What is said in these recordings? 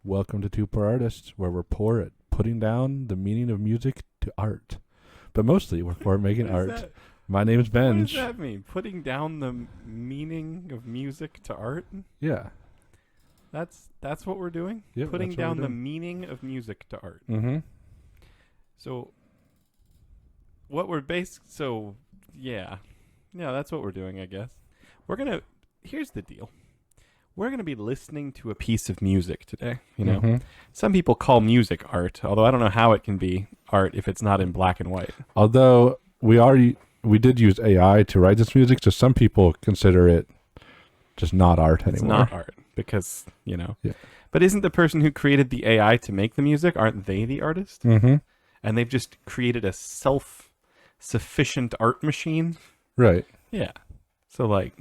Welcome to Two Poor Artists, where we're poor at putting down the meaning of music to art. But mostly we're poor at making What is art. that? My name's What Benj. does that mean? Putting down the meaning of music to art? Yeah. That's what we're doing? Yep, Putting that's what we're down the doing. meaning of music to art. Mm-hmm. So what we're yeah. Yeah, that's what we're doing, I guess. Here's the deal. We're going to be listening to a piece of music today, you know. Mm-hmm. Some people call music art, although I don't know how it can be art if it's not in black and white. Although we did use AI to write this music, so some people consider it just not art It's anymore. not art because, you know. Yeah. But isn't the person who created the AI to make the music, aren't they the artist? Mm-hmm. And they've just created a self-sufficient art machine? Right. Yeah. So, like,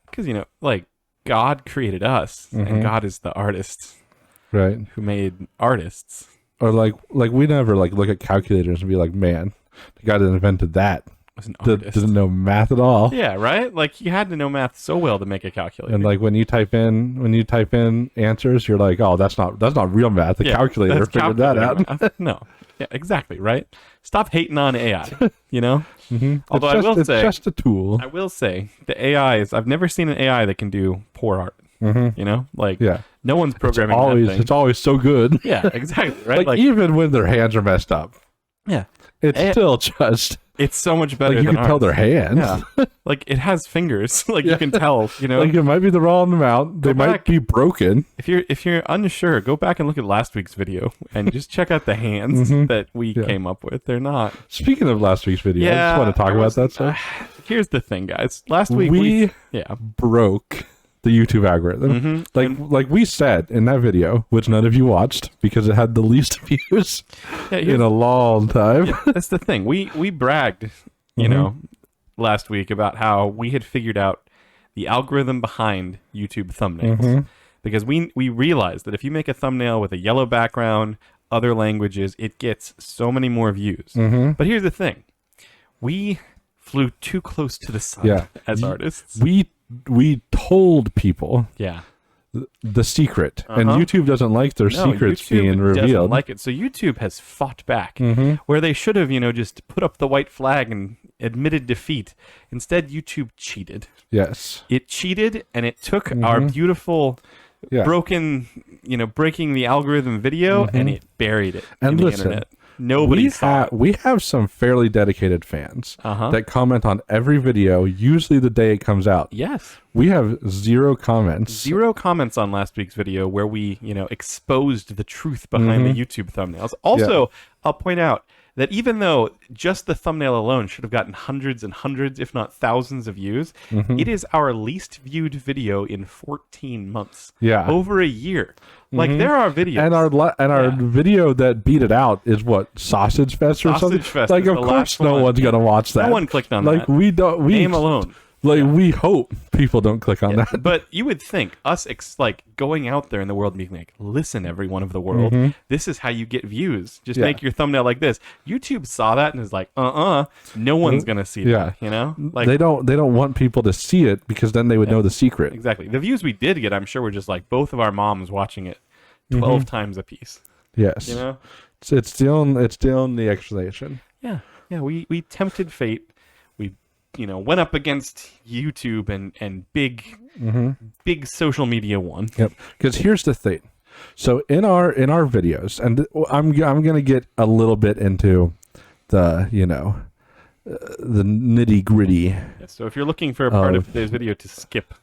because, you know, like, God created us, Mhm. and God is the artist Right. who made artists. Or like we never look at calculators and be like, man, the guy that invented that Was an artist. didn't know math at all. Yeah, right? Like, he had to know math so well to make a calculator. And like when you type in answers, you're like, oh, that's not real math. The Yeah, calculator that's figured that out. calculator math. No. Yeah, exactly, right? Stop hating on AI, you know? Mm-hmm. Although it's just a tool. I will say, the AIs, I've never seen an AI that can do poor art, Mm-hmm. you know? Like, Yeah, no one's programming that thing. it's always so good. Yeah, exactly, right? Like even when their hands are messed up, yeah, it's AI still just it's so much better like you than can tell ours. their hands. Yeah. Like, it has fingers. Like, Yeah. you can tell, you know? Like it might be the wrong amount. They Go might back. be broken. If you're unsure, go back and look at last week's video and just check out the hands Mhm. that we Yeah. came up with. They're not. Speaking of last week's video, I just want to talk I about was- that stuff. Here's the thing, guys. Last week We yeah. broke the YouTube algorithm. Mm-hmm. Like we said in that video, which none of you watched because it had the least views Yeah, in a long time. yeah, that's the thing. We bragged, you Mhm. know, last week about how we had figured out the algorithm behind YouTube thumbnails. Mhm. Because we realized that if you make a thumbnail with a yellow background, other languages, it gets so many more views. Mhm. But here's the thing. We flew too close to the sun Yeah. as artists. We told people Yeah. the secret, and Uh-huh. YouTube doesn't like their No, secrets YouTube being doesn't revealed. like it. So YouTube has fought back. Mhm. Where they should have, you know, just put up the white flag and admitted defeat. Instead, YouTube cheated. Yes. It cheated, and it took our beautiful, Yeah. breaking the algorithm video, and it buried it And in the listen, internet. Nobody saw it. we have some fairly dedicated fans Uh-huh. that comment on every video, usually the day it comes out. Yes. We have 0 comments. 0 comments on last week's video where we, you know, exposed the truth behind the YouTube thumbnails. Also, I'll point out that even though just the thumbnail alone should have gotten hundreds and hundreds, if not thousands of views, it is our least viewed video in 14 months. Yeah. Over a year. Like, there are videos. And our Yeah. video that beat it out is what, Sausage Fest or Sausage something. Fest Like is of the course last no one. one's gonna watch that. No one clicked on like that. we don't. We Name alone. Like we hope people don't click on that. But you would think us going out there in the world and being like, listen, everyone of the world, this is how you get views. Just Yeah. make your thumbnail like this. YouTube saw that and is like, no one's gonna see Yeah. that. You know, like they don't want people to see it because then they would know the secret. exactly. The views we did get, I'm sure, were just like both of our moms watching it 12 times a piece. Yes. You know? It's still in the explanation. Yeah, yeah. We tempted fate. We, you know, went up against YouTube and big social media won. Yep. Because here's the thing. So in our videos, and I'm gonna get a little bit into the the nitty gritty. Yeah, so if you're looking for a part Oh. of today's video to skip,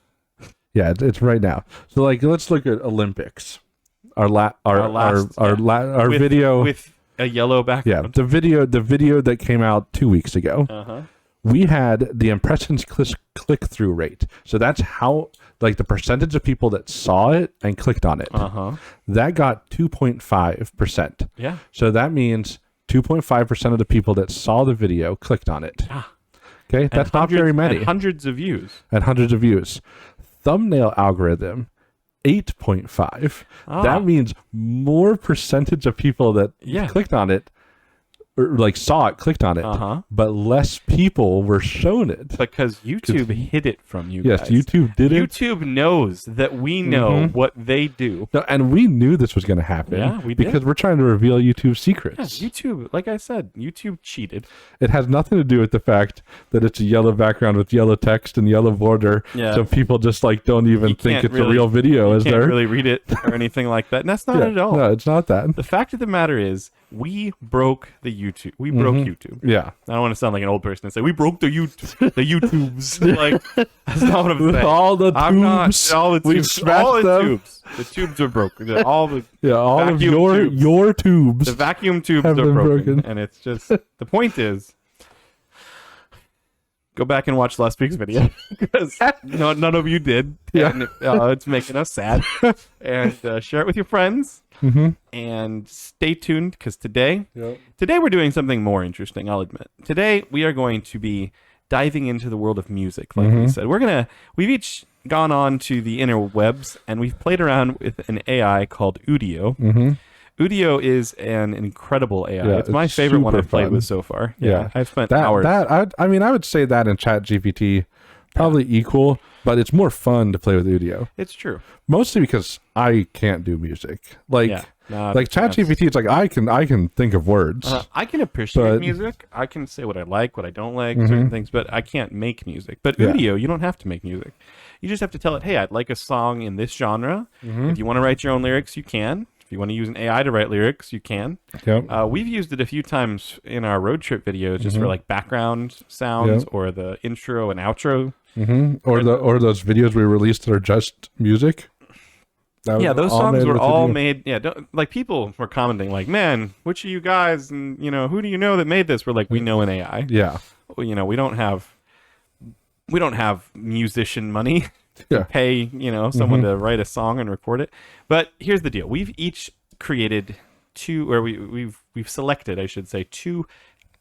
Yeah, it's right now. So like, let's look at Olympics. Our with, video. with a yellow Yeah, background. the video that came out 2 weeks ago. Uh-huh. We had the impressions click through rate. So that's how, like, the percentage of people that saw it and clicked on it. Uh-huh. That got 2.5%. Yeah. So that means 2.5% of the people that saw the video clicked on it. Ah. Okay, that's not very many. And hundreds of views. And hundreds of views. Thumbnail algorithm, 8.5. Ah. That means more percentage of people that Yeah. clicked on it or like saw it, clicked on it, Uh-huh. but less people were shown it. Because YouTube hid it from you Yes, guys. YouTube did it. YouTube knows that we know what they do. No, and we knew this was going to happen. Yeah, we did. because we're trying to reveal YouTube secrets. Yeah, YouTube, like I said, YouTube cheated. It has nothing to do with the fact that it's a yellow background with yellow text and yellow border. Yeah. So people just like don't even You think can't it's a really- real video, You is can't there? really read it or anything like that. And that's not Yeah, it at all. No, it's not that. The fact of the matter is, we broke the YouTube. We broke YouTube. Yeah. I don't want to sound like an old person and say we broke the YouTube, the YouTubes. Like that's not what I'm saying. All the I'm not tubes. all the We've tubes. smashed All the them. tubes. The tubes are broken. All the Yeah, all of Vacuum tubes. your tubes. the vacuum tubes Have are been broken. broken. And it's just the point is, go back and watch last week's video because none of you did. Yeah. And it's making us sad. And share it with your friends. Mm-hmm. And stay tuned because today Yep. we're doing something more interesting, I'll admit. Today we are going to be diving into the world of music, like we said. We've each gone on to the interwebs and we've played around with an AI called Udio. Mm-hmm. Udio is an incredible AI. Yeah, it's my it's favorite one super I've played fun. with so far. Yeah. I've spent That hours. I mean, I would say that in ChatGPT probably equal, but it's more fun to play with Udio. It's true. Mostly because I can't do music. Like Yeah. No, like that's- ChatGPT, it's like I can think of words. I can appreciate But- music. I can say what I like, what I don't like, certain things, but I can't make music. But Yeah. Udio, you don't have to make music. You just have to tell it, hey, I'd like a song in this genre. If you want to write your own lyrics, you can. If you want to use an AI to write lyrics, you can. Yep. We've used it a few times in our road trip videos just for like background sounds or the intro and outro. Or those videos we released that are just music. That Yeah, was those all songs made were with all Udio. made. Yeah, like people were commenting, like, "Man, which of you guys, and who do you know that made this?" We're like, "We know an AI. Yeah. Well, we don't have musician money to Yeah. pay someone to write a song and record it." But here's the deal: we've each created two, or we've selected, I should say, two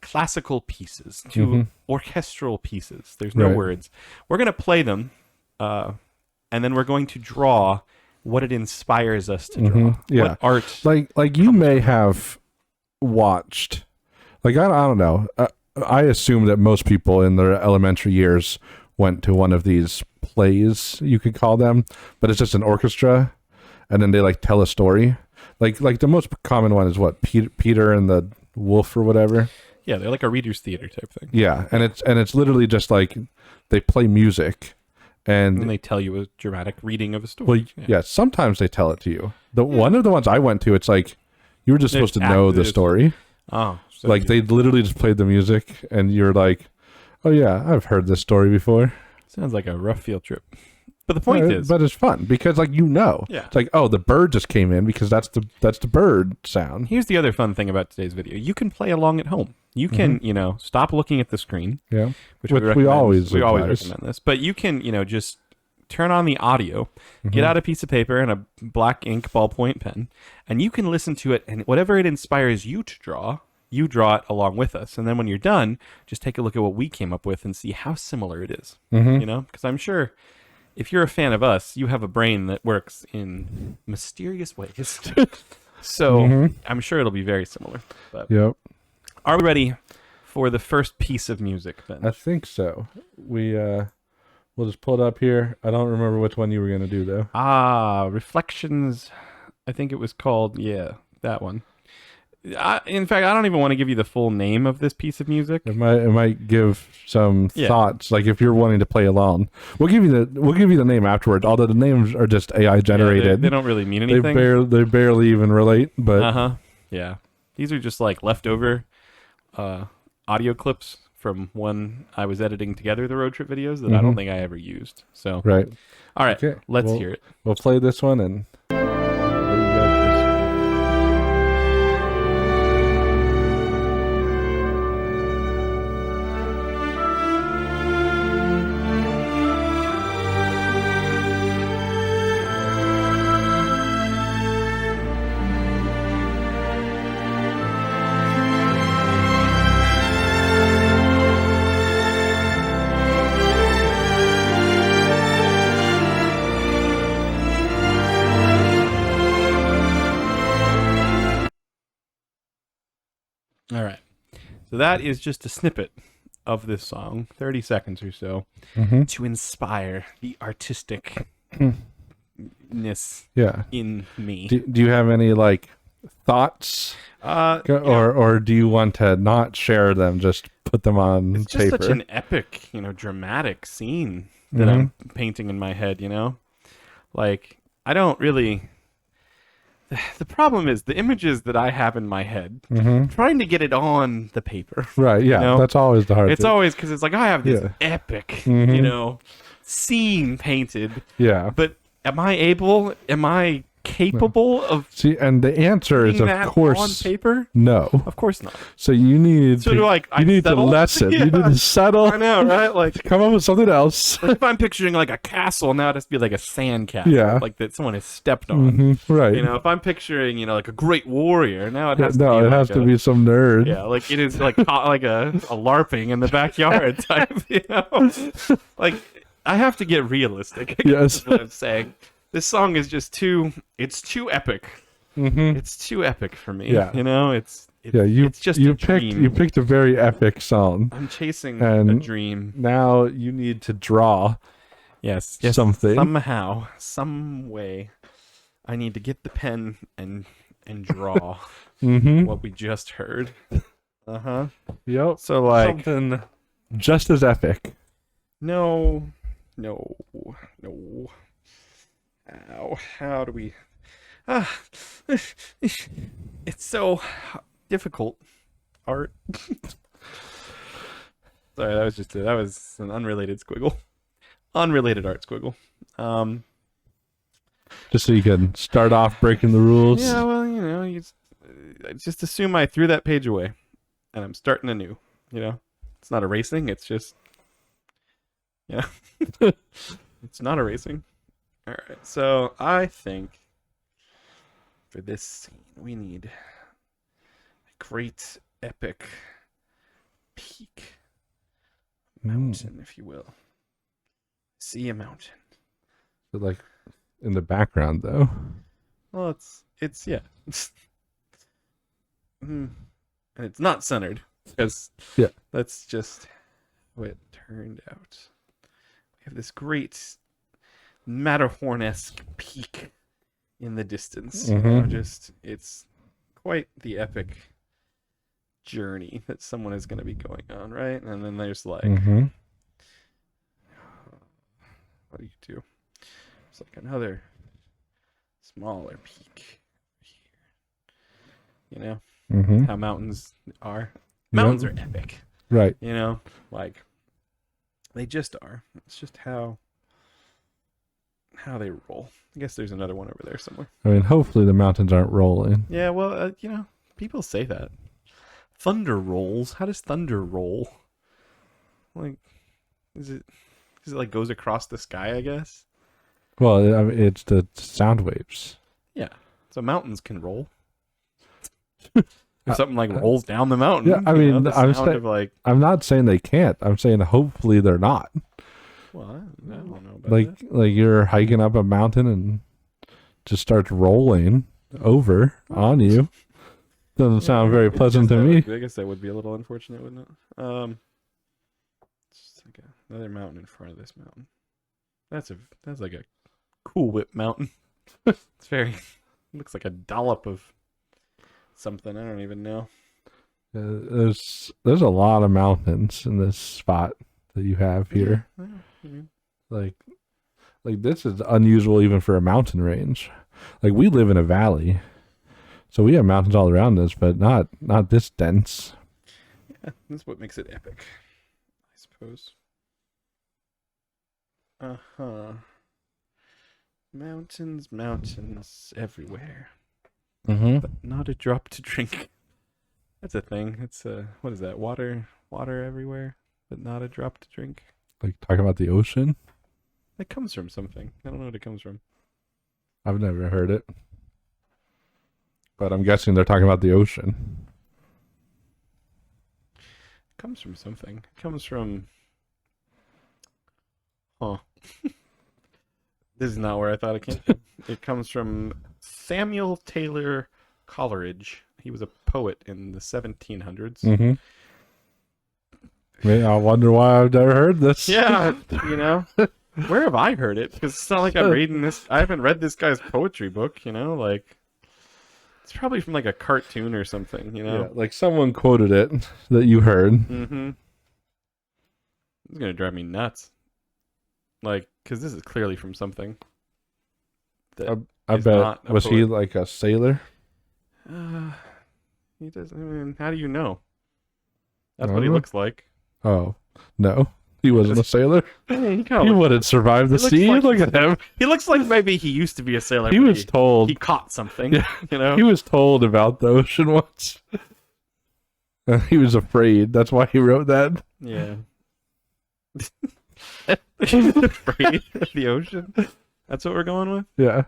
classical pieces, two orchestral pieces. There's no Right. words. We're gonna play them, and then we're going to draw what it inspires us to draw. Yeah. What art? Like you may have watched, like I don't know. I assume that most people in their elementary years went to one of these plays, you could call them, but it's just an orchestra, and then they like tell a story. Like the most common one is what Peter and the Wolf or whatever. Yeah, they're like a reader's theater type thing. Yeah, and it's literally just like they play music, And and they tell you a dramatic reading of a story. well, yeah, sometimes they tell it to you. One of the ones I went to, it's like you were just supposed to know the actors. story. Oh, so Like they literally just played the music, and you're like, "Oh yeah, I've heard this story before." sounds like a rough field trip. But the point is, but it's fun because like Yeah. it's like, oh, the bird just came in because that's the bird sound. here's the other fun thing about today's video: you can play along at home. You can, stop looking at the screen, Yeah, which we recommend. always we always advise. recommend this. But you can, just turn on the audio, get out a piece of paper and a black ink ballpoint pen, and you can listen to it. And whatever it inspires you to draw, you draw it along with us. And then when you're done, just take a look at what we came up with and see how similar it is. Because I'm sure if you're a fan of us, you have a brain that works in mysterious ways. So I'm sure it'll be very similar. But Yep, are we ready for the first piece of music then? I think so. We'll just pull it up here. I don't remember which one you were gonna do though. Reflections. I think it was called, that one. In fact, I don't even want to give you the full name of this piece of music. It might give some Yeah. thoughts, like if you're wanting to play along. We'll give you the name afterwards. Although the names are just AI Yeah, generated. they don't really mean They anything. barely even relate. But Yeah. These are just like leftover audio clips from when I was editing together the road trip videos that I don't think I ever used. So, right, all right, Okay, let's well- hear it. we'll play this one and. All right. So that is just a snippet of this song, 30 seconds or so, Mm-hmm. to inspire the artisticness Yeah. in me. Do you have any like thoughts, or do you want to not share them? Just put them on it's just paper. such an epic, dramatic scene that I'm painting in my head, Like, I don't really. The problem is the images that I have in my head, trying to get it on the paper. Right. Yeah. That's always the hard It's thing. always because it's like I have this Yeah. epic, Mhm. scene painted, Yeah. but am I capable of See, and the answer is, putting of that course, on paper? no. Of course not. So you need So to, do I you need to settle? lessen. Yeah. You need to settle. I know, right? Like, Come up with something else. if I'm picturing like a castle, now it has to be like a sand castle, Yeah. like that someone has stepped on. Right. If I'm picturing, like a great warrior, now it has No, to be it like has to be some nerd. yeah, like it is like like a LARPing in the backyard type, Like, I have to get realistic. I guess Yes. is what I'm saying. This song is just it's too epic. It's too epic for me. Yeah. It's Yeah, it's just a picked dream. you picked a very epic song. I'm chasing And a dream. Now you need to draw Yes, something. somehow, some way, I need to get the pen and draw what we just heard. Yep. So like, Something just as epic. no. How do we? It's so difficult. Art. Sorry, that was an unrelated squiggle. Unrelated art squiggle. Just so you can start off breaking the rules. Yeah, well, you just assume I threw that page away, and I'm starting anew. It's not erasing. It's just, it's not erasing. All right, so I think for this scene we need a great epic peak mountain, if you will. See a mountain. But, like in the background, though. Well, it's yeah. And it's not centered because that's just how it turned out. We have this great Matterhorn-esque peak in the distance. It's quite the epic journey that someone is going to be going on, right? And then there's like, what do you do? It's like another smaller peak here. How mountains are. Mountains are epic. Right. Like they just are. It's just how they roll. I guess there's another one over there somewhere. I mean, hopefully the mountains aren't rolling. Yeah, well, people say that. Thunder rolls. How does thunder roll? Like, is it like goes across the sky, I guess? Well, I mean, it's the sound waves. Yeah. So mountains can roll. If something like rolls down the mountain. Yeah, I mean, I'm not saying they can't. I'm saying hopefully they're not. Well, I don't know about like that. like you're hiking up a mountain and just starts rolling over on you. Doesn't sound very pleasant to me. I guess that would be a little unfortunate, wouldn't it? Just like another mountain in front of this mountain. That's like a Cool Whip mountain. It's looks like a dollop of something. I don't even know. There's a lot of mountains in this spot that you have here. Like this is unusual even for a mountain range. Like we live in a valley, so we have mountains all around us, but not this dense. Yeah, that's what makes it epic, I suppose. Mountains everywhere, but not a drop to drink. That's a thing. It's what is that? Water everywhere, but not a drop to drink. Like talking about the ocean. It comes from something. I don't know what it comes from. I've never heard it, but I'm guessing they're talking about the ocean. It comes from something. It comes from. This is not where I thought it came from. It comes from Samuel Taylor Coleridge. He was a poet in the 1700s. Man, I wonder why I've never heard this. Yeah, you know, where have I heard it? Because it's not like I'm reading this. I haven't read this guy's poetry book. You know, like it's probably from like a cartoon or something. You Yeah, know. like someone quoted it that you heard. Mm-hmm. It's gonna drive me nuts. Like, because this is clearly from something. That I is bet. not a Was he poet. like a sailor? He doesn't. I mean, how do you know? That's I what he don't know. looks like. Oh, no. He wasn't a sailor. He He kind of. wouldn't survive the he looks sea. like- Look at him. He looks like maybe he used to be a sailor. He but was told. he caught something. Yeah. You know. He was told about the ocean once. And he was afraid. That's why he wrote that. Yeah. He's afraid of the ocean. That's what we're going with. Yeah.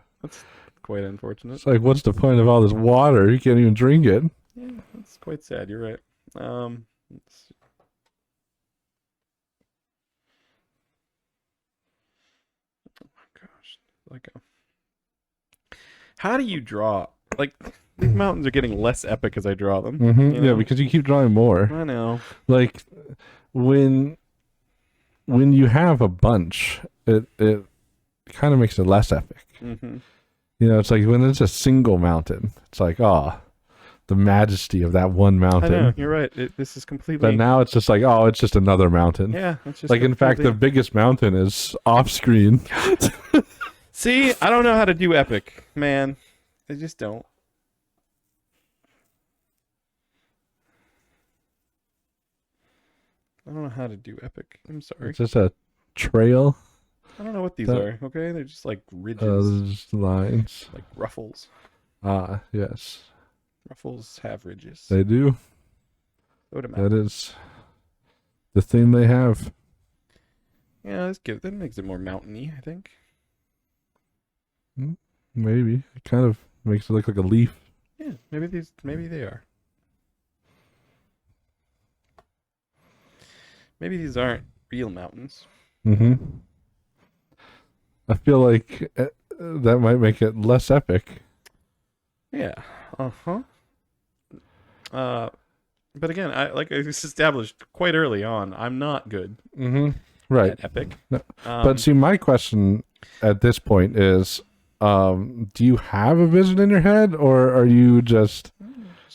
Quite unfortunate. It's like, what's the point of all this water? You can't even drink it. Yeah, that's quite sad. You're right. Let's see. Oh my gosh, like how do you draw? Like these mountains are getting less epic as I draw them. Mm-hmm. You Yeah, know? because you keep drawing more. I know. Like when you have a bunch, it kind of makes it less epic. Mm-hmm. You know, it's like when it's a single mountain, it's like, oh, the majesty of that one I know. mountain. You're right. This is completely. But now it's just like, oh, it's just another mountain. Yeah. It's just Like, in fact, the completely- biggest mountain is off screen. See, I don't know how to do epic, man. I just don't. I don't know how to do epic. I'm sorry. It's just a trail, I don't know what these that- are. Okay, they're just like ridges, just lines. like ruffles. Ah, yes, Ruffles have ridges. they do. So do That mountains. is the thing they have. Yeah, that makes it more mountainy, I think. Maybe it kind of makes it look like a leaf. Yeah, maybe they are. Maybe these aren't real mountains. Mm-hmm. I feel like that might make it less epic. Yeah. Uh-huh. But again, I established quite early on, I'm not good Mm-hmm. Right. at epic. No, But see, my question at this point is, do you have a vision in your head, or are you just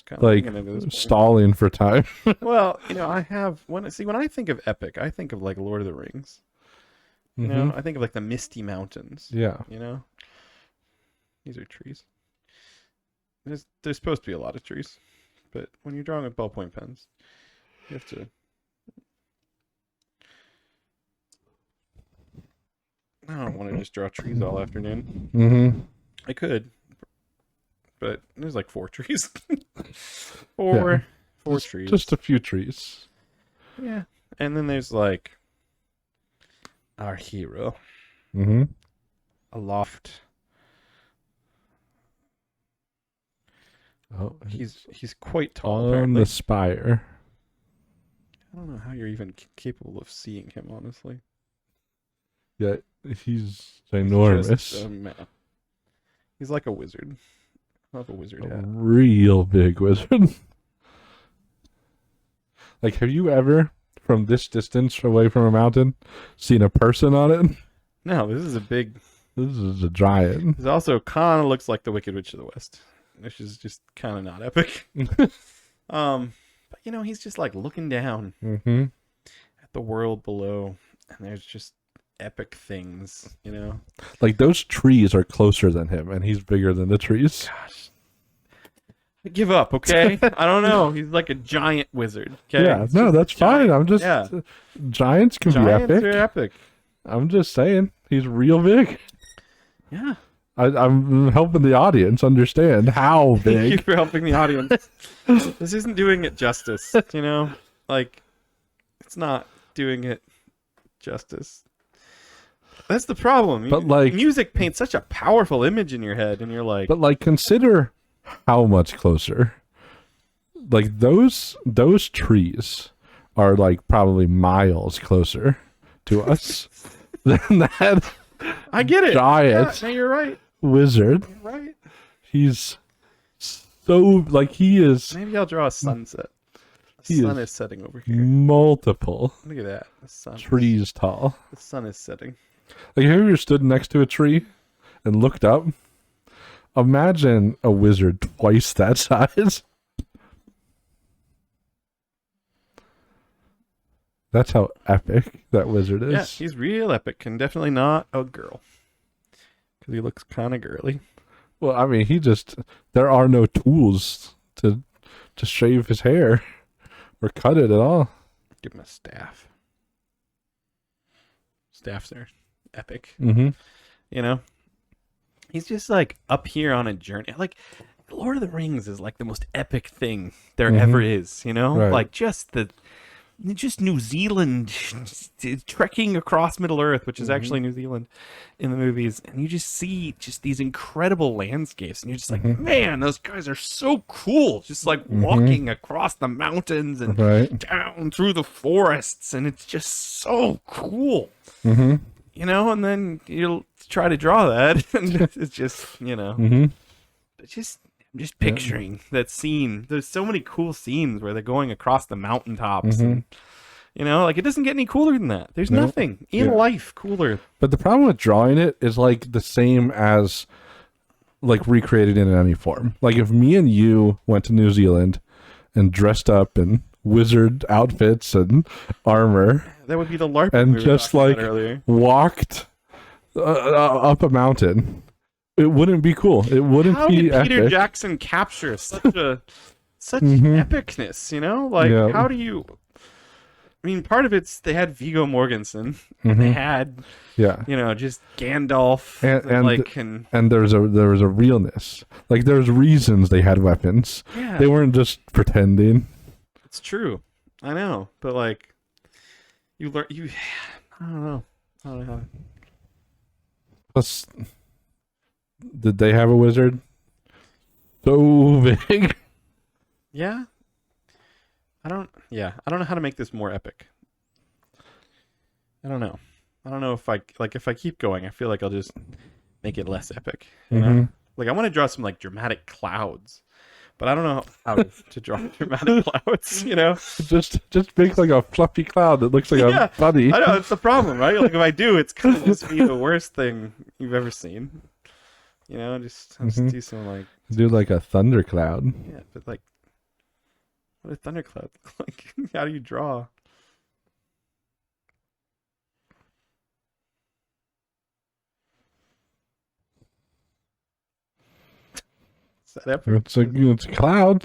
kinda like thinking into this point. stalling for time? Well, I have when I think of epic, I think of like Lord of the Rings. You know, I think of like the Misty Mountains. Yeah. You know, these are trees. There's supposed to be a lot of trees, but when you're drawing with ballpoint pens, you have to. I don't want to just draw trees all afternoon. Mm-hmm. I could, but there's like 4 trees. four trees. Just a few trees. Yeah, and then there's like our hero Mm-hmm. aloft. Oh, He's quite tall. on Apparently, the spire. I don't know how you're even capable of seeing him. Honestly, Yeah, he's He's ginormous. just a man. He's like a wizard. I love a wizard A hat. real big wizard. Like, have you ever, from this distance away from a mountain, seen a person on it? No, this is a big. This is a giant. This also kind of looks like the Wicked Witch of the West, which is just kind of not epic. But he's just like looking down Mm-hmm. at the world below, and there's just epic things. Like, those trees are closer than him, and he's bigger than the trees. Gosh. I give up, okay? I don't know. He's like a giant wizard. Okay? Yeah, He's no, just a that's fine. giant- I'm just yeah. giants can Giants be epic. are epic. I'm just saying he's real big. Yeah. I'm helping the audience understand how Thank you big. for helping the audience. This isn't doing it justice, Like, it's not doing it justice. That's the problem. But, like- music paints such a powerful image in your head, and you're like, But like, consider how much closer. Like those trees are like probably miles closer to us than that I get it. giant Yeah, no, you're right. wizard. You're right. He's so like he is. Maybe I'll draw a sunset. The He sun is is setting over here. multiple Look at that. The sun. trees tall. The sun is setting. Like, have you ever stood next to a tree and looked up? Imagine a wizard twice that size. That's how epic that wizard is. Yeah, he's real epic and definitely not a girl. Because he looks kind of girly. Well, I mean, there are no tools to shave his hair or cut it at all. Give him a staff. Staffs are epic. Mm-hmm. You know? He's just like up here on a journey. Like, Lord of the Rings is like the most epic thing there ever is, you know? Right. Like, just New Zealand trekking across Middle Earth, which is actually New Zealand in the movies, and you just see just these incredible landscapes, and you're just like, man, those guys are so cool. Just like walking across the mountains and Right. down through the forests, and it's just so cool. Mm-hmm. You know, and then you'll try to draw that, and it's just, you know, Mm-hmm. it's just. I'm just picturing that scene. There's so many cool scenes where they're going across the mountaintops, and you know, like it doesn't get any cooler than that. There's Nope. nothing in Yeah. life cooler. But the problem with drawing it is like the same as like recreated in any form. Like if me and you went to New Zealand and dressed up in wizard outfits and armor That would be the LARP and we were just talking like about earlier. walked up a mountain, it wouldn't be cool. It wouldn't How be did Peter epic. Jackson capture such epicness? You know, like Yeah. how do you? I mean, part of it's they had Viggo Mortensen. They Mhm. had, Yeah. you know, just Gandalf And And there was a realness. Like there's reasons they had weapons. yeah, They weren't just pretending. it's true. I know, but like you learn I don't know. I don't know how. Plus, did they have a wizard? So big. Yeah. I don't know how to make this more epic. I don't know. I don't know if I keep going, I feel like I'll just make it less epic. You know? Mhm. Like I want to draw some like dramatic clouds. But I don't know how to draw dramatic clouds, you know? Just make like a fluffy cloud that looks like Yeah, a bunny. I know, it's the problem, right? Like if I do, it's gonna just be the worst thing you've ever seen. You know, I'll just do some like Do like a thunder cloud. yeah, but like what a thundercloud look like? How do you draw? Is that epic? It's a cloud.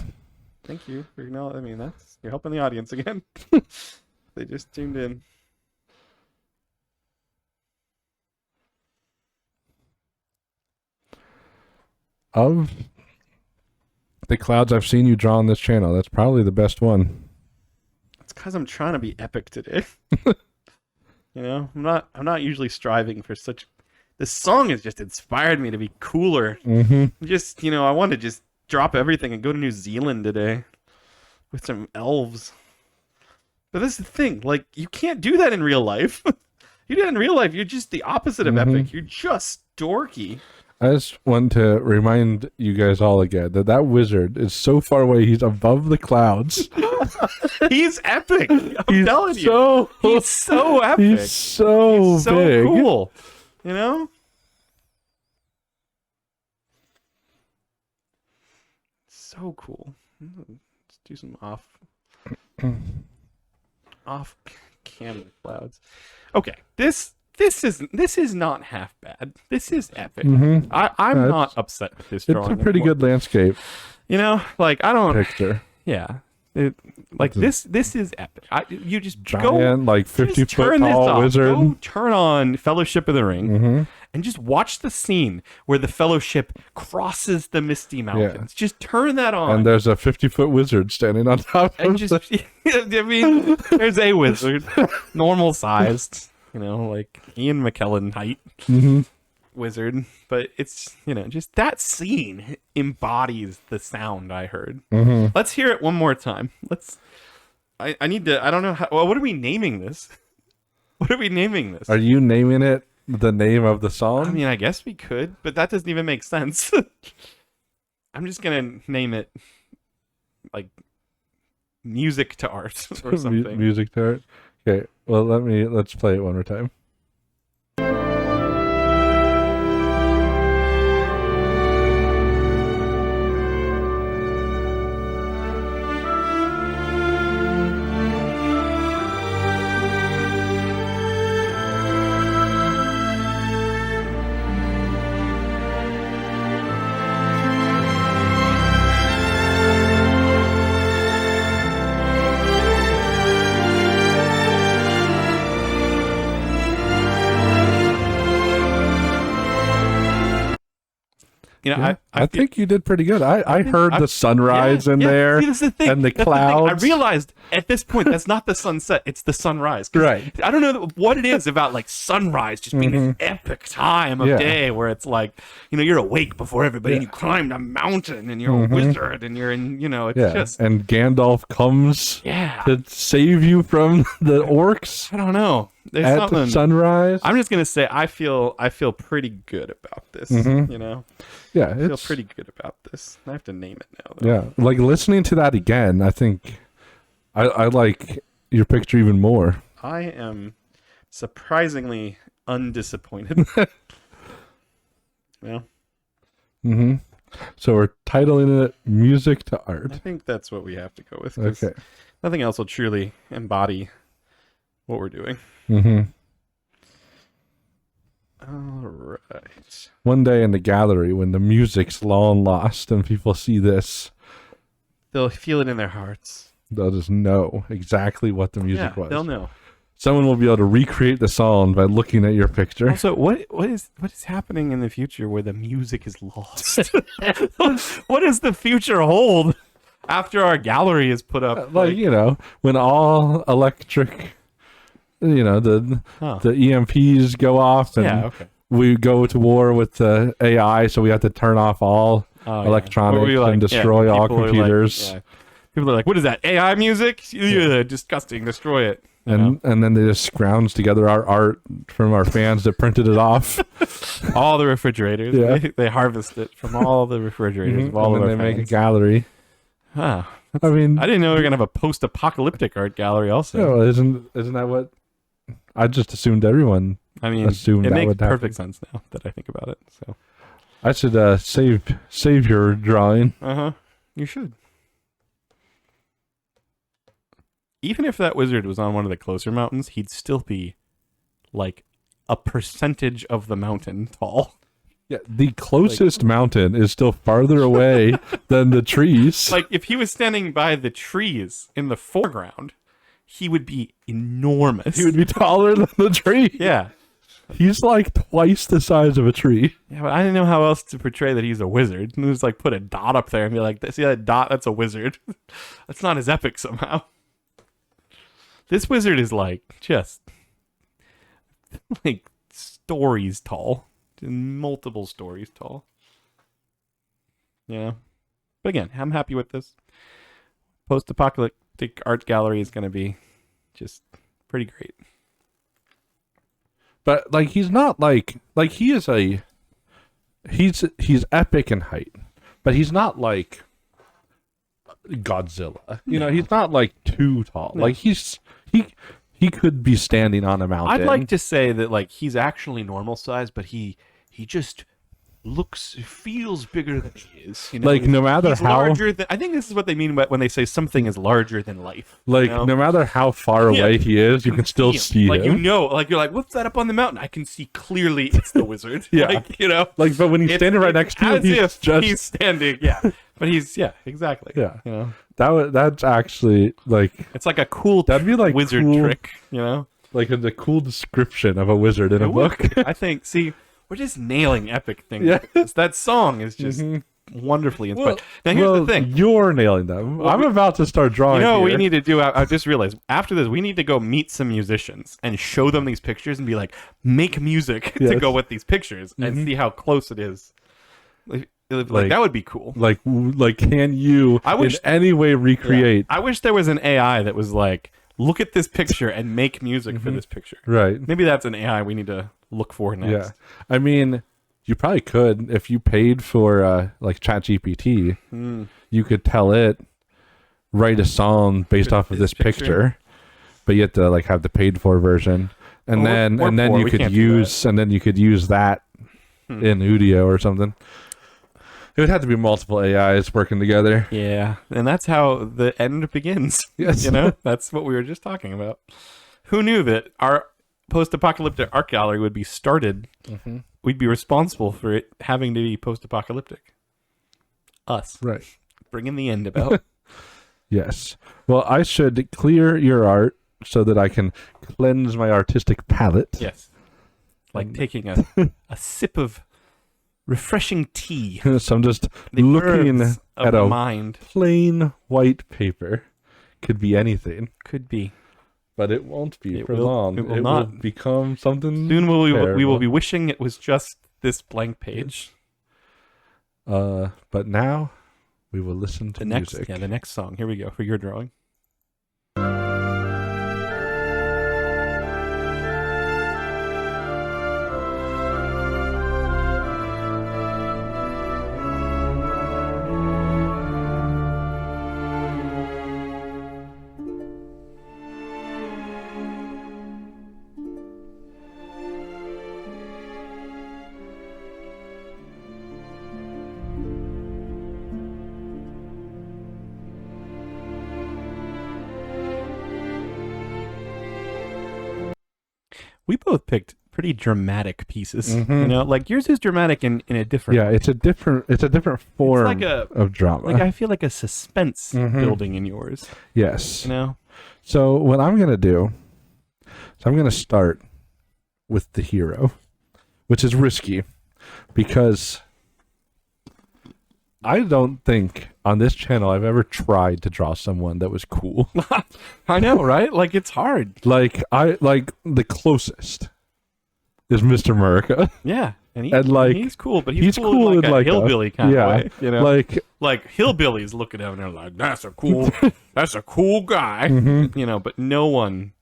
Thank you for I mean that's you're helping the audience again. They just tuned in. Of the clouds I've seen you draw on this channel, that's probably the best one. It's because I'm trying to be epic today. You know, I'm not usually striving for such. This song has just inspired me to be cooler. Mm-hmm. Just you know, I want to just drop everything and go to New Zealand today with some elves. But this is the thing, like you can't do that in real life. You do that in real life, you're just the opposite of epic. You're just dorky. I just want to remind you guys all again that wizard is so far away. He's above the clouds. He's epic. I'm telling you. so, He's so epic. He's so He's so big. cool. You know? So cool. Let's do some off camera clouds. Okay, this is not half bad. This is epic. Mhm. I'm Yeah, not upset with this It's drawing. a pretty anymore. good landscape You know, like I don't. picture. Yeah, like this is epic. You just go. Giant, like 50 Just foot turn this tall off. wizard. Go turn on Fellowship of the Ring Mm-hmm. and just watch the scene where the Fellowship crosses the Misty Mountains. Just turn that on. And there's a 50-foot wizard standing on top And of just, I mean, there's a wizard, normal sized, you know, like Ian McKellen height Mm-hmm. wizard. But it's, you know, just that scene embodies the sound I heard. Mm-hmm. Let's hear it one more time. I need to, I don't know how, well, what are we naming this? What are we naming this? Are you naming it the name of the song? I mean, I guess we could, but that doesn't even make sense. I'm just gonna name it like music to art or something. Music to art. Okay. Well, let's play it one more time. You know, Yeah, I feel- think you did pretty good. I heard the sunrise in there See, that's the thing. and the That's thing. I clouds. realized at this point that's not the sunset; it's the sunrise. 'Cause Right. I don't know what it is about like sunrise just being this epic time of Yeah. day where it's like, you know, you're awake before everybody and you climbed a mountain and you're a wizard and you're in, you know, it's Yeah, just and Gandalf comes yeah. to save you from the orcs I don't know. There's at something. sunrise. I'm just gonna say I feel pretty good about this. You know, Yeah, I feel it's pretty good about this. I have to name it now. Though. yeah. Like listening to that again, I think I like your picture even more. I am surprisingly undisappointed. Yeah, Mm-hmm. So we're titling it "Music to I Art." think that's what we have to go with. 'Cause Okay. nothing else will truly embody what we're doing. Mm-hmm. All right. One day in the gallery, when the music's long lost and people see this, They'll feel it in their hearts. they'll just know exactly what the music Yeah, was. they'll know. Someone will be able to recreate the song by looking at your picture. Also, what is happening in the future where the music is lost? What does the future hold after our gallery is put up? Like, you know, when all electric, you know, the Huh. the EMPs go off and Yeah, okay. we go to war with the AI, so we have to turn off all Oh, yeah. electronics Or we, like, and destroy all people are like- computers. yeah. People are like, "What is that? AI music? Ugh, disgusting! Destroy it!" You know? And then they just scrounge together our art from our fans that printed it off. All the refrigerators. Yeah. They harvest it from all the refrigerators of all and of then our they make a fans. gallery. Huh. I mean, I didn't know we were gonna have a post-apocalyptic art gallery. Also, no, isn't that what? I just assumed everyone. I mean, assumed it that makes would happen. perfect sense now that I think about it. So, I should save your drawing. You should. Even if that wizard was on one of the closer mountains, he'd still be like a percentage of the mountain tall. Yeah, the closest mountain is still farther away than the trees. Like if he was standing by the trees in the foreground, he would be enormous. He would be taller than the tree. yeah. He's like twice the size of a tree. Yeah, but I didn't know how else to portray that he's a wizard. And just like put a dot up there and be like, see that dot? That's a wizard. That's not as epic somehow. This wizard is like just like stories tall. Multiple stories tall. Yeah. But again, I'm happy with this. Post-apocalyptic art gallery is going to be just pretty great. But like he's not like he is he's epic in height, but he's not like Godzilla. You know, he's not like too tall. No. Like he could be standing on a mountain. I'd like to say that like he's actually normal size, but he just feels bigger than he is. You know? Like, no matter He's how- larger than, I think this is what they mean when they say something is larger than life. like you know? no matter how far Yeah. away he is, you can still see like him. you know, like you're like, what's that up on the mountain? I can see clearly it's the wizard. Yeah. Like, you know, Like, but when he's standing right next to him, as he's if just he's standing. Yeah, but he's exactly. Yeah. You know, that's actually like it's like a cool That'd be, like, wizard cool. trick. You know, the cool description of a wizard in a It would book. be. I think. See, we're just nailing epic things. Yeah. That song is just wonderfully inspired. Now here's well, the thing. you're nailing them. I'm about to start drawing. You know what we here. need to do? I just realized after this, we need to go meet some musicians and show them these pictures and be like, make music to Yes. go with these pictures and see how close it is. Like, that would be cool. Like, can you I wish- in any way recreate? I wish there was an AI that was like, look at this picture and make music for this picture. Right. Maybe that's an AI we need to look for next. Yeah. I mean, you probably could if you paid for like ChatGPT. Hmm. You could tell it write a song based off of this picture, but you have to like have the paid for version, and then you could use that in Udio or something. It would have to be multiple AIs working together. Yeah, and that's how the end begins. Yes. You know, that's what we were just talking about. Who knew that our post-apocalyptic art gallery would be started? Mm-hmm. We'd be responsible for it having to be post-apocalyptic. Us. Right. Bringing the end about. Yes. Well, I should clear your art so that I can cleanse my artistic palate. Yes. Like taking a sip of refreshing tea. So I'm just The looking herbs of at the a mind. plain white paper. Could be anything, Could be. but it won't be It for will- long. it will not. Will become something. Soon we will terrible. be wishing it was just this blank page. But now we will listen to The next, music. the next song. Here we go for your drawing. We both picked pretty dramatic pieces. Mhm. You know, like yours is dramatic in a different. Yeah, it's a different form like of drama. Like I feel like a suspense Mhm. building in yours. Yes. You know. So what I'm gonna do, I'm gonna start with the hero, which is risky, because I don't think on this channel I've ever tried to draw someone that was cool. I know, right? Like it's hard. Like the closest is Mr. America. Yeah, and he's cool, but he's cool in like a hillbilly kind of way. You know, like hillbillies looking at him and they're like, "That's a cool guy." Mhm. You know, but no one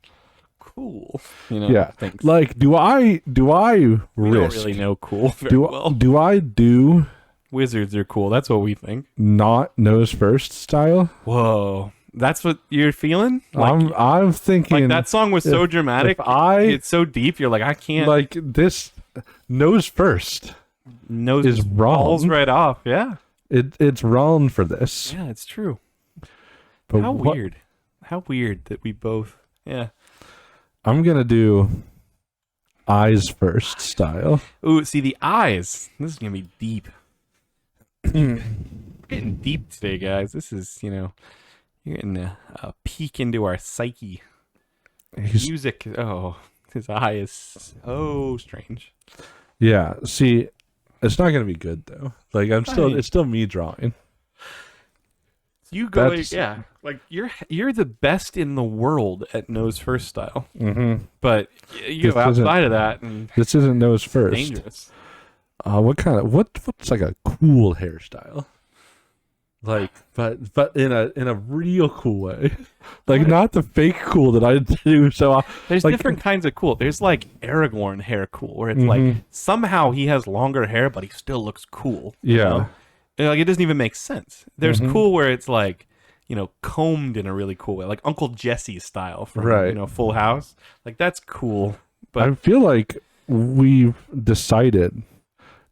cool. You know, Yeah. thinks. Like, do I we don't risk? really know cool very do well. do I do Wizards are cool. That's what we think. not nose first style? Whoa, that's what you're feeling. Like, I'm thinking like that song was so dramatic. It's so deep. You're like, I can't. like this nose first Nose is just wrong. falls right off. Yeah, It's wrong for this. yeah, it's true. But How what- weird. How weird that we both. Yeah. I'm gonna do eyes first style. Ooh, see the eyes. This is gonna be deep. Getting deep today, guys. This is, you're getting a peek into our psyche. He's- Music. Oh, his eye is so strange. yeah. See, it's not gonna be good though. Like Fine. it's still me drawing. You go, That's- yeah. Like you're the best in the world at nose first style, Mm-hmm. but you This go isn't- outside of that and This isn't nose first. dangerous. What's like a cool hairstyle? Like, but in a real cool way, like not the fake cool that I do. So There's like- different kinds of cool. There's like Aragorn hair cool, where it's Mhm. like somehow he has longer hair, but he still looks cool. you Yeah. know? And, like it doesn't even make sense. There's Mhm. cool where it's like, combed in a really cool way, like Uncle Jesse style from Right. Full House. Like that's cool. But I feel like we've decided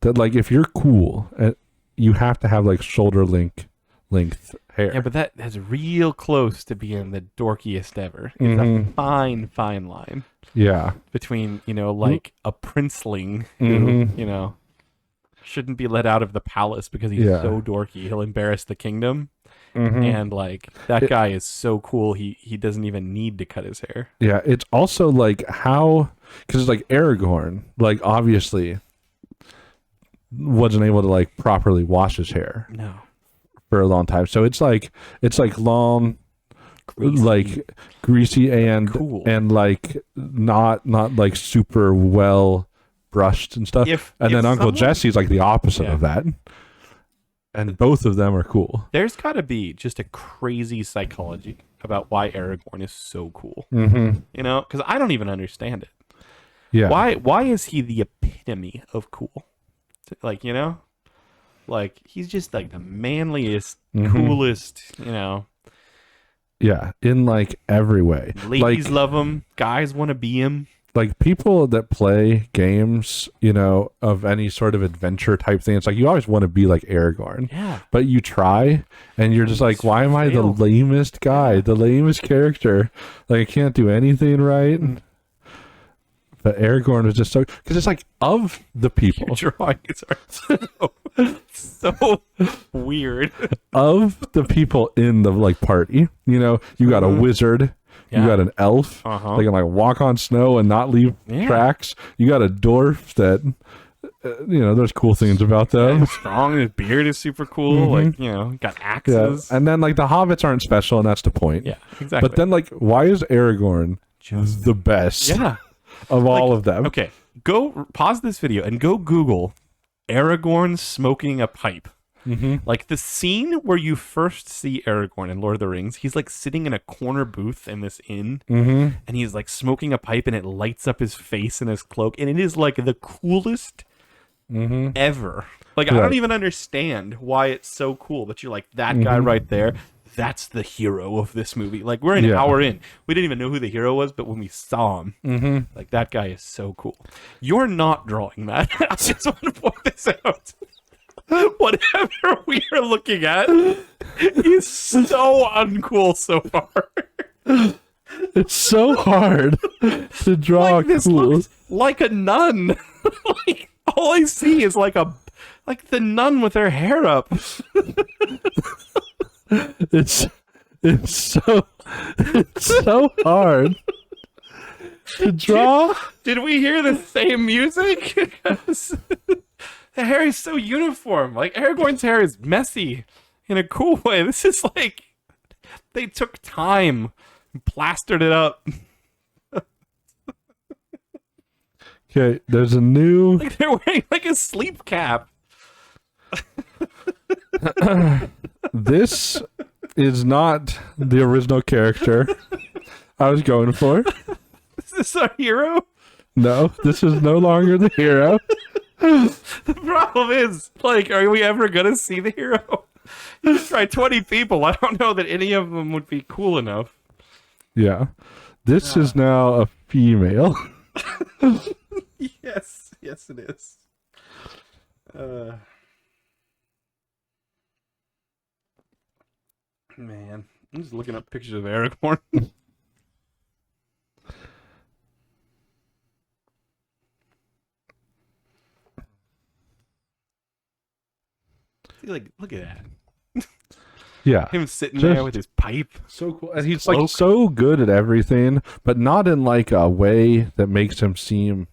that like if you're cool, you have to have like shoulder length hair. yeah, but that's real close to being the dorkiest ever. It's Mhm. a fine line Yeah. between like a princeling who Mhm. shouldn't be let out of the palace because he's Yeah. so dorky. He'll embarrass the kingdom. Mhm. And like that guy is so cool he doesn't even need to cut his hair. Yeah, it's also like how, because it's like Aragorn, like obviously wasn't able to like properly wash his hair No. for a long time, so it's like long, Greasy. like greasy and Cool. and like not like super well brushed and stuff. If And then Uncle someone- Jesse's like the opposite Yeah. of that, and both of them are cool. There's got to be just a crazy psychology about why Aragorn is so cool. Mm-hmm. Because I don't even understand it. Yeah. Why is he the epitome of cool? Like, like he's just like the manliest, Mhm. coolest, Yeah, in like every way. Ladies love him. Guys want to be him. Like people that play games, you know, of any sort of adventure type thing, it's like you always want to be like Aragorn. Yeah. But you try and you're just like, why am I the lamest guy, the lamest character? Like I can't do anything right. But Aragorn was just so, because it's like of the people. Your drawings are so weird. Of the people in the like party, you know, you got a wizard. Yeah. You got an elf. Uh-huh. They can like walk on snow and not leave tracks. You got a dwarf that, you know, there's cool things about them. He's strong. His beard is super cool. Like, you know, got axes. And then like the hobbits aren't special, and that's the point. Yeah, exactly. But then like, why is Aragorn just the best? Yeah. Of all of them. Okay, go pause this video and go Google Aragorn smoking a pipe. Like the scene where you first see Aragorn in Lord of the Rings, he's like sitting in a corner booth in this inn, and he's like smoking a pipe, and it lights up his face and his cloak, and it is like the coolest ever. Like I don't even understand why it's so cool, but you're like, that guy right there, that's the hero of this movie. Like we're an hour in, we didn't even know who the hero was, but when we saw him, like that guy is so cool. You're not drawing that. I just want to point this out. Whatever we are looking at, he's so uncool so far. It's so hard to draw Like this cool. looks like a nun. Like all I see is like the nun with her hair up. It's so hard to draw. Did we hear the same music? Because the hair is so uniform. Like Aragorn's hair is messy in a cool way. This is like they took time and plastered it up. Okay, there's a new. Like they're wearing like a sleep cap. This is not the original character I was going for. Is this our hero? No, this is no longer the hero. The problem is, like, are we ever gonna see the hero? You try 20 people. I don't know that any of them would be cool enough. Yeah. This is now a female. Yes, it is. Man, I'm just looking up pictures of Aragorn. See, like, look at that. Yeah. Him sitting Just- there with his pipe. So cool. And he's cloak. like so good at everything, but not in like a way that makes him seem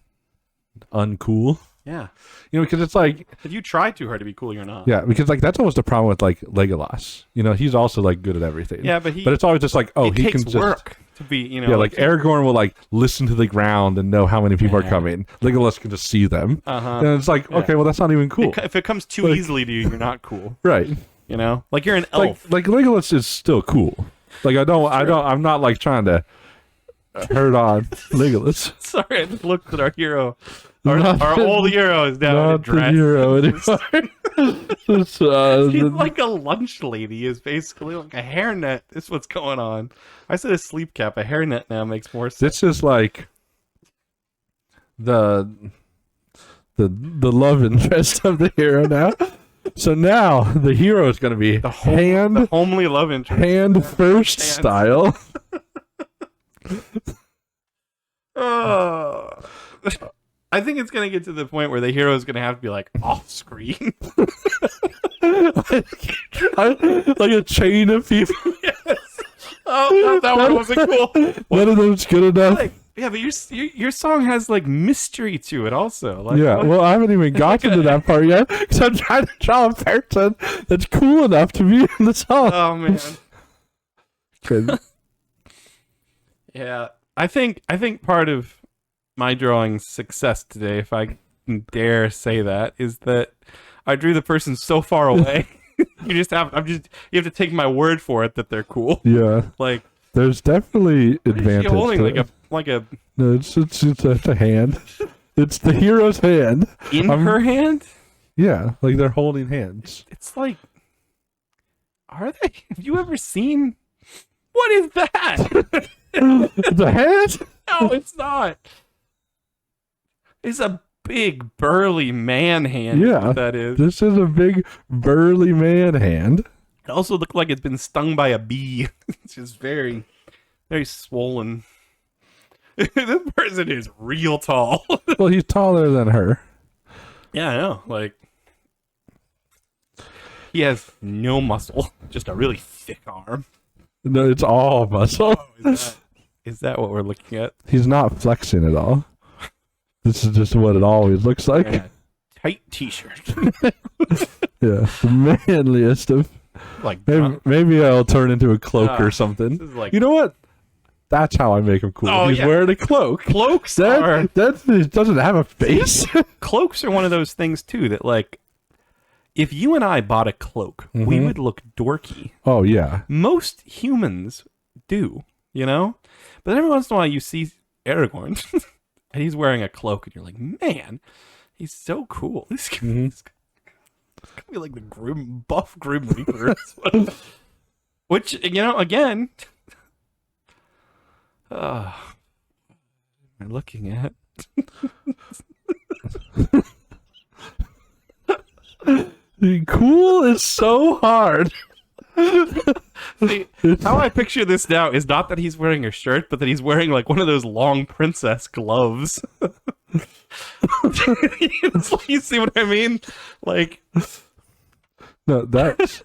uncool. Yeah. You know, because it's like, If you try too hard to be cool, you're not. yeah, because like that's almost the problem with like Legolas. You know, he's also like good at everything. Yeah, but it's always just like, oh, it he takes can just work to be, you know. yeah, like Aragorn will like listen to the ground and know how many people are Yeah. coming. Legolas can just see them, Uh-huh. and it's like, okay, well that's not even cool, If it comes too Like- easily to you, you're not cool. right? You know, like you're an elf. Like Legolas is still cool. Like I'm not like trying to hurt on Legolas. Sorry, I just looked at our hero. Our Not- old hero is down in a Not the dress. hero anymore. It's, She's like a lunch lady. Is basically like a hairnet. This is what's going on. I said a sleep cap. A hairnet now makes more sense. this is like the love interest of the hero now. So now the hero is going to be The hand homely love interest. hand first Hands. style. Oh. I think it's gonna get to the point where the hero is gonna have to be like off screen. Like a chain of people. Yes. Oh, that one wasn't cool. None of them's good enough. Like, yeah, but your song has like mystery to it also. Like, Yeah, what- well, I haven't even gotten to that part yet because I'm trying to draw a person that's cool enough to be in the song. oh man. Good. Yeah, I think part of my drawing success today, if I can dare say that, is that I drew the person so far away. You have to take my word for it that they're cool. Yeah, Like, there's definitely what is she advantage. holding? to Like it. a No, it's a hand. It's the hero's hand. in her hand. Yeah, like they're holding hands. It's like, are they? Have you ever seen What is that? The hand? No, it's not. It's a big burly man hand. Yeah. What that is. This is a big burly man hand. It also looked like it's been stung by a bee. It's just very, very swollen. This person is real tall. Well, he's taller than her. Yeah, I know. Like, he has no muscle, just a really thick arm. No, it's all muscle. Is that what we're looking at? He's not flexing at all. This is just what it always looks like. And a tight t-shirt. Yeah, the manliest of. Like, Maybe I'll turn into a cloak or this something. is like, You know what? That's how I make him cool. Oh, He's yeah. wearing a cloak. cloaks are That doesn't have a face. cloaks are one of those things too that, like, if you and I bought a cloak, we Mhm. would look dorky. Oh yeah. Most humans do, you know? But every once in a while you see Aragorn and he's wearing a cloak and you're like, man, he's so cool. This guy, Mhm. this guy could be like the buff Grim Reaper. Which, you know, again, am I looking at? Cool is so hard. See, how I picture this now is not that he's wearing a shirt, but that he's wearing like one of those long princess gloves. You see what I mean? Like, No, that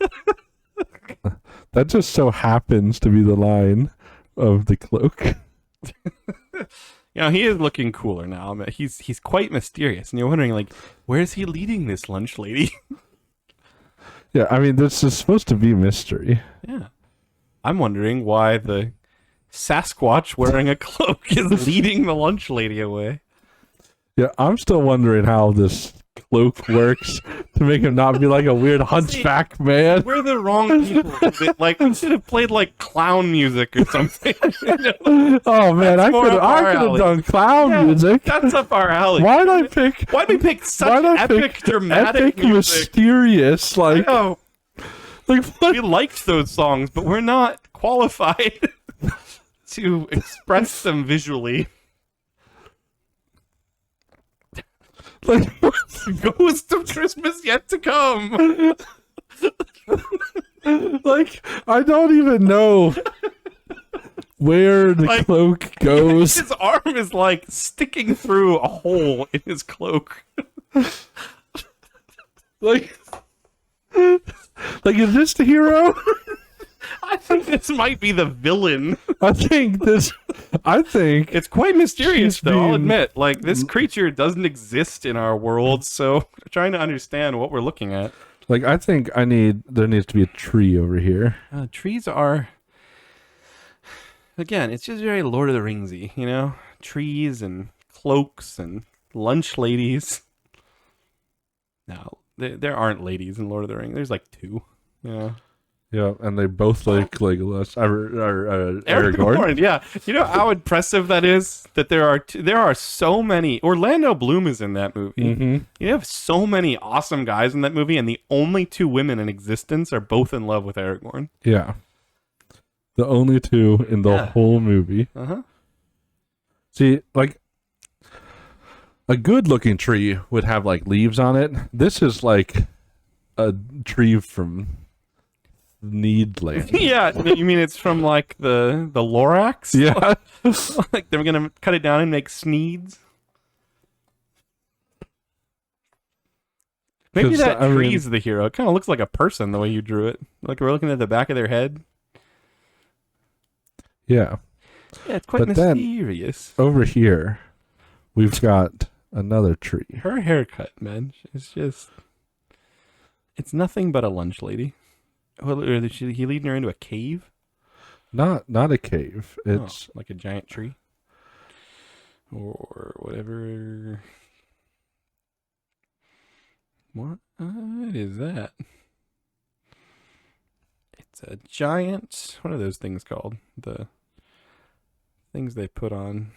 just so happens to be the line of the cloak. you know, he is looking cooler now. I mean, he's quite mysterious, and you're wondering, like, where's he leading this lunch lady? Yeah, I mean, this is supposed to be mystery. Yeah, I'm wondering why the Sasquatch wearing a cloak is leading the lunch lady away. Yeah, I'm still wondering how this cloak works to make him not be like a weird hunchback man. We're the wrong people. Like, we should have played like clown music or something. You know? Oh man, That's I more could up our have alley. done clown Yeah, music. That's up our alley. Why'd I pick Why'd we pick such why'd I epic, pick dramatic epic, music? mysterious, like Oh, like what? we liked those songs, but we're not qualified to express them visually. Like what? Ghost of Christmas Yet to Come. Like I don't even know where the Like, cloak goes. His arm is like sticking through a hole in his cloak. Like, like is this the hero? I think this might be the villain. I think It's quite mysterious, She's though, I'll being- admit. Like, this creature doesn't exist in our world, so I'm trying to understand what we're looking at. like I think there needs to be a tree over here. Trees are... Again, it's just very Lord of the Ringsy, you know? Trees and cloaks and lunch ladies. No, there aren't ladies in Lord of the Rings. There's like two, you know? Yeah, and they both like Legolas or Aragorn. Yeah, you know how impressive that is. That there are so many. Orlando Bloom is in that movie. Mm-hmm. You have so many awesome guys in that movie, and the only two women in existence are both in love with Aragorn. Yeah, the only two in the Yeah. whole movie. Uh-huh. See, like a good-looking tree would have like leaves on it. This is like a tree from Needland. Yeah, you mean it's from like the Lorax? Yeah. Like they're gonna cut it down and make Sneeds. Maybe 'Cause, that I mean- tree's the hero. It kind of looks like a person the way you drew it. Like we're looking at the back of their head. Yeah. Yeah, it's quite But then- mysterious. Over here, we've got another tree. Her haircut, man, it's just... It's nothing but a lunch lady. Well, or is he leading her into a cave? Not a cave. It's Like a giant tree? Or whatever... What is that? It's a giant... What are those things called? The things they put on...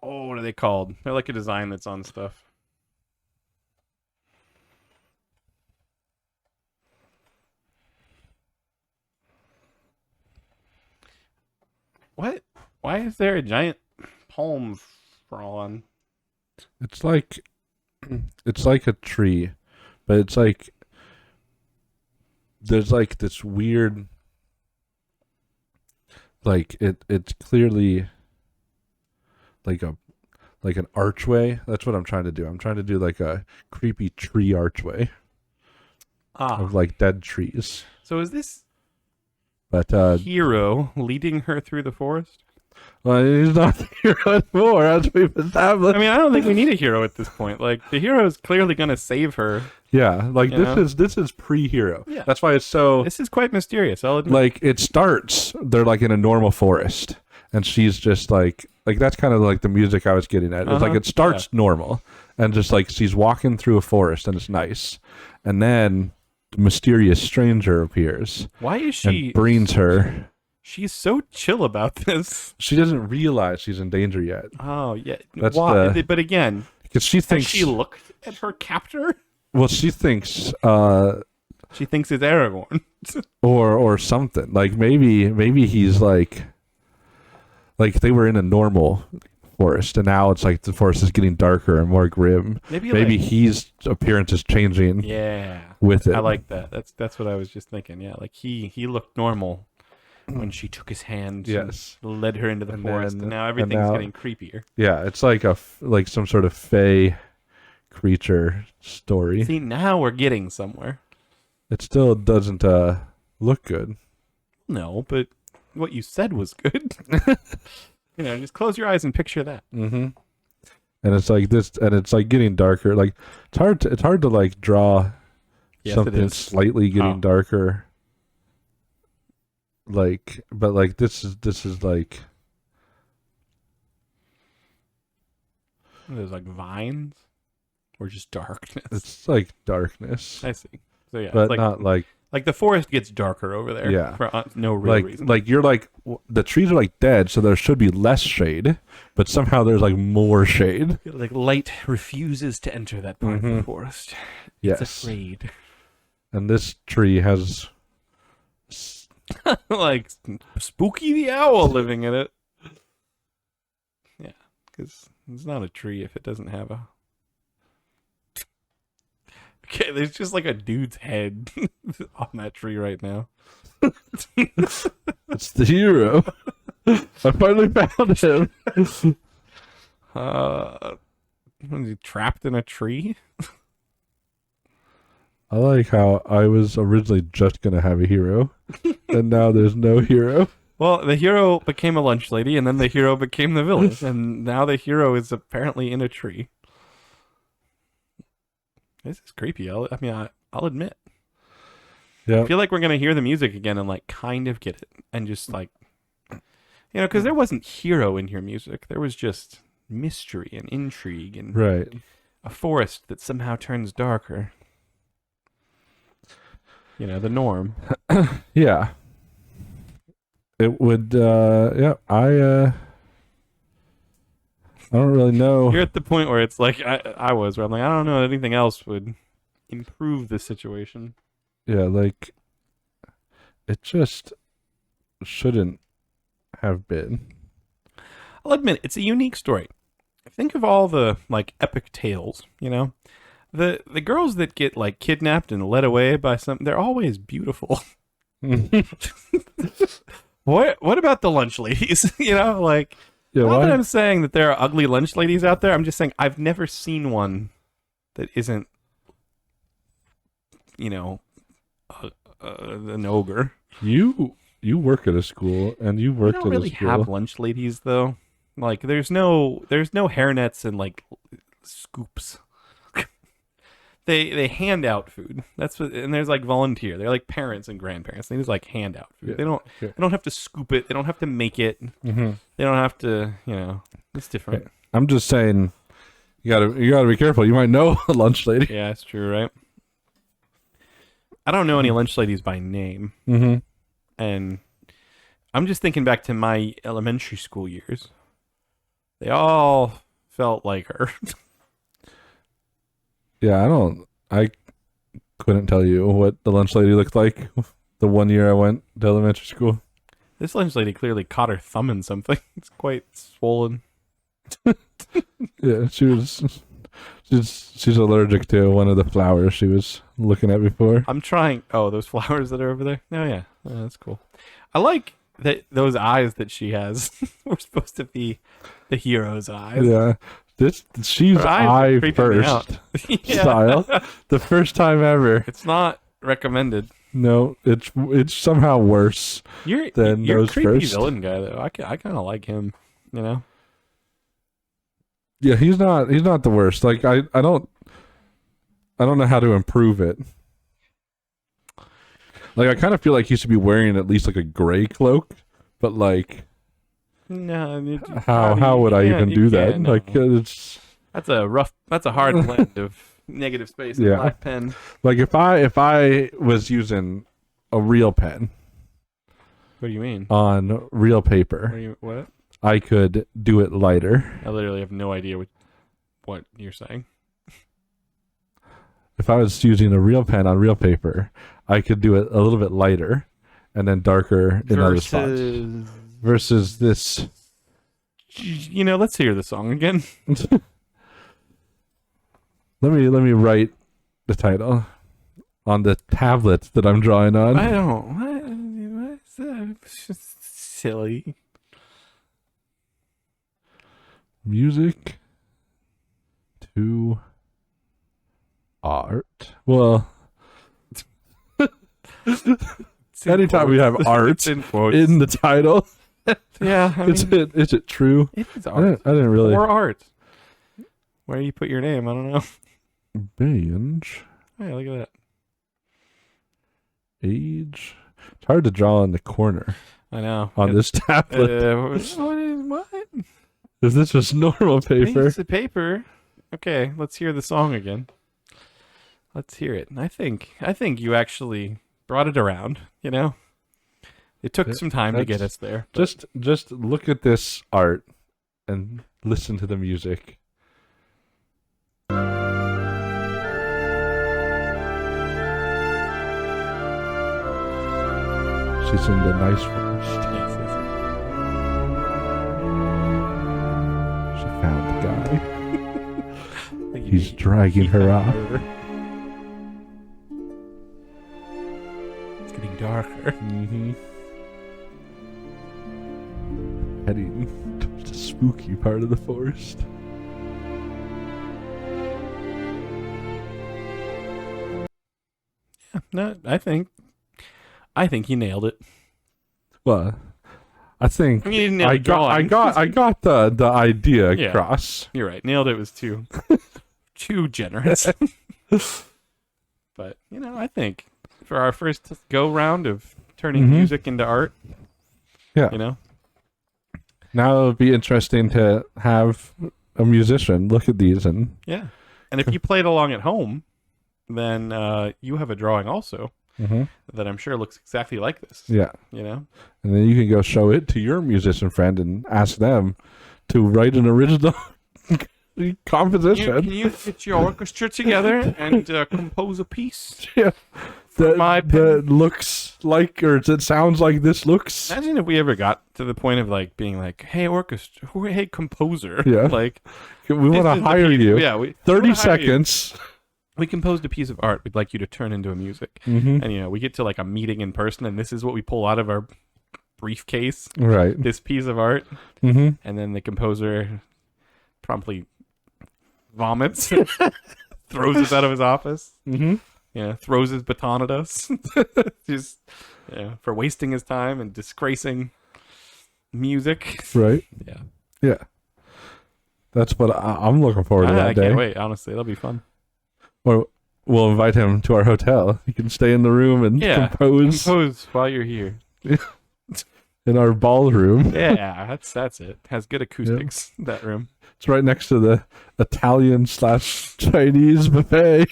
Oh, what are they called? They're like a design that's on stuff. What? Why is there a giant palm frond? It's like it's like a tree, but it's like there's like this weird like it's clearly like an archway. That's what I'm trying to do. I'm trying to do like a creepy tree archway of like dead trees. So is this But hero leading her through the forest? well, he's not the hero anymore, as we've established. I mean, I don't think we need a hero at this point. Like, the hero is clearly going to save her. Yeah, like You this know? is pre-hero. Yeah. That's why it's so This is quite mysterious, I'll admit. like it starts. They're like in a normal forest, and she's just like that's kind of like the music I was getting at. It's like it starts normal, and just like she's walking through a forest, and it's nice, and then the mysterious stranger appears Why is she... and brings her. She's so chill about this. She doesn't realize she's in danger yet Oh, yeah. That's Why? the- But again, because she has thinks she looked at her captor? well, she thinks She thinks it's Aragorn. or something. Like maybe he's like they were in a normal forest, and now it's like the forest is getting darker and more grim. Maybe like, his appearance is changing yeah. with it. I like that. That's what I was just thinking. Yeah, like he looked normal when she took his hand Yes. and led her into the And forest, then- and now and everything's now- getting creepier. Yeah, it's like like some sort of fey creature story. See, now we're getting somewhere. It still doesn't look good. No, but what you said was good. Just close your eyes and picture that. Mm-hmm. And it's like this, and it's like getting darker. Like it's hard to like draw Yes, it something is. slightly getting Oh. darker. Like, but like this is like There's like vines, or just darkness. it's like darkness, I see. So yeah, but like, not like like the forest gets darker over there. Yeah. for no real reason. you're like the trees are like dead, so there should be less shade, but somehow there's like more shade. Like light refuses to enter that part of the Mhm. forest. Yes, It's afraid. and this tree has Like Spooky the Owl living in it. Yeah, because it's not a tree if it doesn't have a. Okay, there's just like a dude's head on that tree right now. it's the hero. I finally found him. Was he trapped in a tree? I like how I was originally just gonna have a hero, and now there's no hero. Well, the hero became a lunch lady, and then the hero became the villain, and now the hero is apparently in a tree. This is creepy. I'll admit. Yeah, I feel like we're gonna hear the music again and like kind of get it, and just like, because there wasn't hero in your music. There was just mystery and intrigue and right. a forest that somehow turns darker. The norm. Yeah, it would. Yeah, I don't really know. You're at the point where it's like I was, where I'm like, I don't know anything else would improve the situation. Yeah, like it just shouldn't have been. I'll admit, it's a unique story. Think of all the like epic tales, The girls that get like kidnapped and led away by they're always beautiful. What about the lunch ladies? Like Yeah, not why? that I'm saying that there are ugly lunch ladies out there. I'm just saying I've never seen one that isn't an ogre. You work at a school, and you We worked don't at really a school. have lunch ladies though. Like there's no hairnets and like scoops. They hand out food. That's what, and there's like volunteer. They're like parents and grandparents. They just like hand out food. Yeah, They don't. okay. They don't have to scoop it. They don't have to make it. Mm-hmm. They don't have to. It's different. Okay. I'm just saying, you gotta be careful. You might know a lunch lady. Yeah, that's true, right? I don't know any lunch ladies by name, Mm-hmm. and I'm just thinking back to my elementary school years. They all felt like her. Yeah, I couldn't tell you what the lunch lady looked like the one year I went to elementary school. This lunch lady clearly caught her thumb in something. It's quite swollen. Yeah, she's allergic to one of the flowers she was looking at before. I'm trying. Oh, those flowers that are over there. Oh yeah, that's cool. I like that those eyes that she has. Were supposed to be the hero's eyes. Yeah, she's Her eyes are eye creeping me out. first Yeah. style. The first time ever. It's not recommended. No, it's somehow worse. You're Then you're a those creepy first. villain guy though. I kind of like him. You know. Yeah, he's not the worst. Like I don't know how to improve it. Like I kind of feel like he should be wearing at least like a gray cloak, but like No. how would I even do that? No. Like it's That's a hard blend of negative space and Yeah. black pen. like if I was using a real pen What do you mean? on real paper, What? I could do it lighter. I literally have no idea what you're saying. If I was using a real pen on real paper, I could do it a little bit lighter and then darker in other spots. Versus this. You know, let's hear the song again. Let me write the title on the tablet that I'm drawing on. I don't. What's that? It's just silly. Music to art. Well, anytime we have art It's in quotes. in the title, Yeah, I mean, is it true? it is I art. didn't really. Or art. Where you put your name, I don't know. Binge, Hey, look at that. age. It's hard to draw in the corner I know. on this tablet. What? If this was normal paper, Piece of paper. Okay, let's hear the song again. Let's hear it. And I think you actually brought it around. You know, it took some time to get us there. But just look at this art and listen to the music. She's in the nice forest. yes, yes, She found the guy. yes. He's dragging her off. It's getting darker. Mm-hmm. Heading towards the spooky part of the forest. No, I think you nailed it. Well, I think I mean, you didn't nail I the drawing. got the idea Yeah. across. You're right. Nailed it was too generous. But you know, I think for our first go round of turning Mhm. music into art, Yeah. you know, Now it would be interesting to have a musician look at these and yeah. And if you played along at home, then you have a drawing also that I'm sure looks exactly like this. yeah, You know, and then you can go show it to your musician friend and ask them to write an original composition. can you get your orchestra together and compose a piece? Yeah. my that looks like, or that sounds like this looks. Imagine if we ever got to the point of like being like, "Hey orchestra, hey composer, Yeah. like We want this to is the hire piece- you. Yeah, we 30 wanna hire you. seconds. We composed a piece of art we'd like you to turn into a music." Mm-hmm. And you know, we get to like a meeting in person, and this is what we pull out of our briefcase: Right. this piece of art, Mm-hmm. and then the composer promptly vomits, throws us out of his office. Mm-hmm. Yeah, throws his baton at us, just for wasting his time and disgracing music. Right. Yeah, Yeah. That's what I'm looking forward to I that day. can't wait. Honestly, that'll be fun. Or we'll invite him to our hotel. He can stay in the room and Yeah. compose Compose while you're here. in our ballroom. Yeah, that's it. Has good acoustics. That room. It's right next to the Italian/Chinese buffet.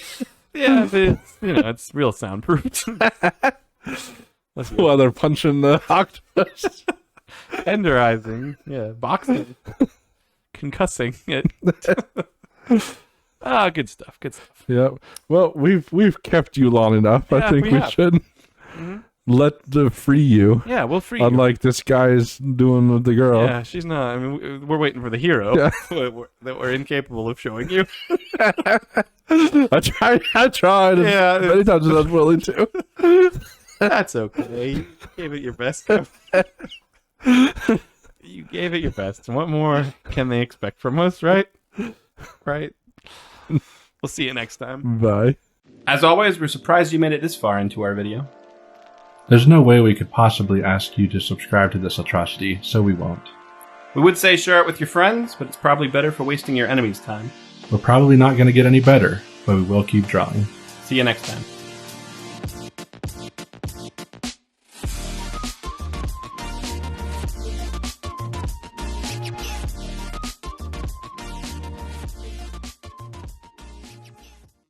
Yeah, it's it's real soundproofed. Let's go. While they're punching the octopus. Tenderizing. Yeah, boxing. Concussing it. Good stuff. Good stuff. Yeah. Well, we've kept you long enough. I Yeah, think we we have. should Mhm. free you. Yeah, we'll free you. Unlike this guy's doing with the girl. Yeah, she's not. I mean, we're waiting for the hero Yeah. that we're incapable of showing you. I tried. Yeah. Many times I was willing to. That's okay. You gave it your best. You gave it your best. What more can they expect from us, right? Right? We'll see you next time. Bye. As always, we're surprised you made it this far into our video. There's no way we could possibly ask you to subscribe to this atrocity, so we won't. We would say share it with your friends, but it's probably better for wasting your enemy's time. We're probably not going to get any better, but we will keep drawing. See you next time.